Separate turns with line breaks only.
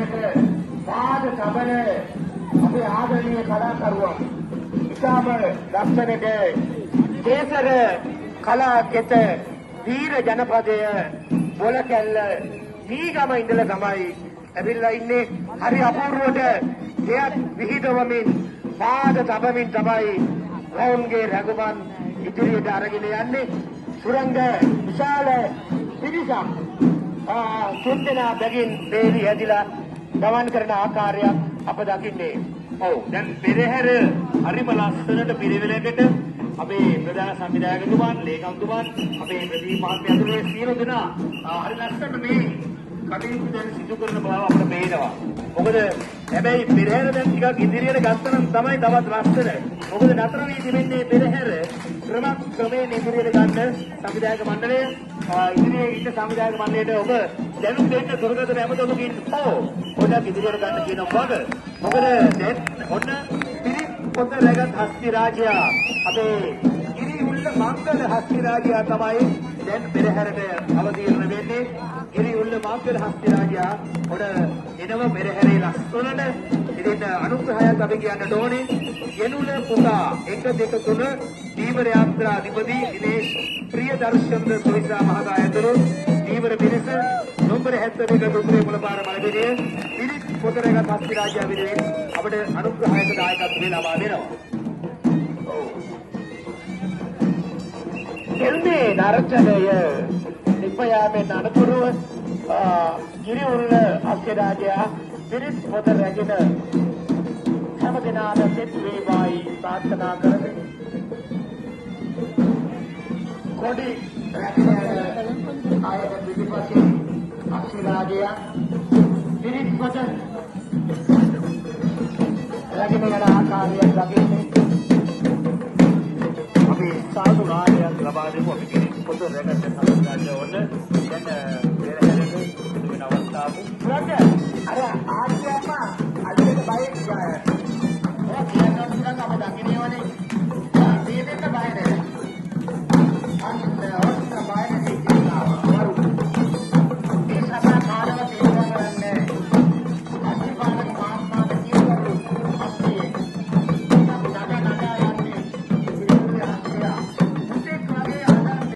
පෙරහැරට පාද තබන අපේ ආදරණීය කලාකරුවා ඉතාම ලස්සනට කේසර කලාකෙත වීර ජනපදය බොලකැල්ල මීගම ඉඳලා තමයි ඇවිල්ලා ඉන්නේ. හරි අපූර්වට දෙයක් විහිදවමින් පාද තබමින් තමයි රවුන්ගේ රැගුමන් ඉදිරියට අරගෙන යන්නේ. සුරංග විශාල පිරිසක් තුන්දෙනා බැගින් වේලි හැදිලා ගමන් කරන ආකාරයක් අප දකින්නේ.
ඔව් දැන් පෙරහැර හරිම ලස්සනට පිළිවෙලකට අපේ ප්‍රධාන සංවිධායකතුමන් ලේකම්තුමන් අපේ ප්‍රදීප මහත්මයා ඇතුළු සියලු දෙනා හරි ලස්සනට මේ කටයුතු දැන් සිදු කරන බව අපිට පේනවා. මොකද හැබැයි පෙරහැර දැන් ටිකක් ඉදිරියට ගත්තනම් තමයි තවත් ලස්සන. මොකද නතර වී තිබෙන්නේ පෙරහැර ක්‍රමයෙන් ඉදිරියට ගන්න සංවිධායක මණ්ඩලය ඉදිරියේ ඉන්න සංවිධායක මණ්ඩලයට ඔබ දැනුම් දෙන්න දුරකථන හැමදෙමකින් පොඩක් ඉදිරියට ගන්න කියන වග. මොකද දැන් ඔන්න පිරිත් පොත රැගත් හස්ති රාජයා අපේ ගිරි උල්ල මංගල හස්ති රාජයා තමයි දැන් පෙරහැරට අවතීර්ණ වෙන්නේ. ගිරි උල්ල මංගල හස්ති රාජයා ඔඩ එනව පෙරහැරේ ලස්සනට ඉතින් අනුග්‍රහයක් අපි කියන්න ඕනේ. යෙනුල පුතා 1 2 3 දීවර යාත්‍රා අධිපති දිනේෂ් ප්‍රියදර්ශන සොයිසා මහතා ඇතුළු දීවර පිරිස නොම්බර 72 දුම්රිය මුලපාර මලබිරිය පිරිත් පොත රැගත් හස්ති රාජයා විදිහේ අපිට අනුග්‍රහයක දායකත්වය ලබා දෙනවා.
එල්මේ නරචනය නිපයාමේ නඩතුරුව ගිරි උල්ල හස්ති රාජයා පිරිත් පොත රැගෙන හැම දිනාට සෙත් වේවායි ප්‍රාර්ථනා කරමි. කොඩි රැගෙන ආයත පිටිපස්සේ හස්ති රාජයා පිරිත් පොත රැගෙන යන ආකාරය දකින්නේ
අපි සාදු නායකයන් ලබා දෙමු. අපි පිරිත් පොත රැගත් හස්ති රාජයා වල දැන් පෙරහැරට වෙන අවස්ථාවක්.
අර ආච්චියම අල්ලගෙන බයික් ගාය.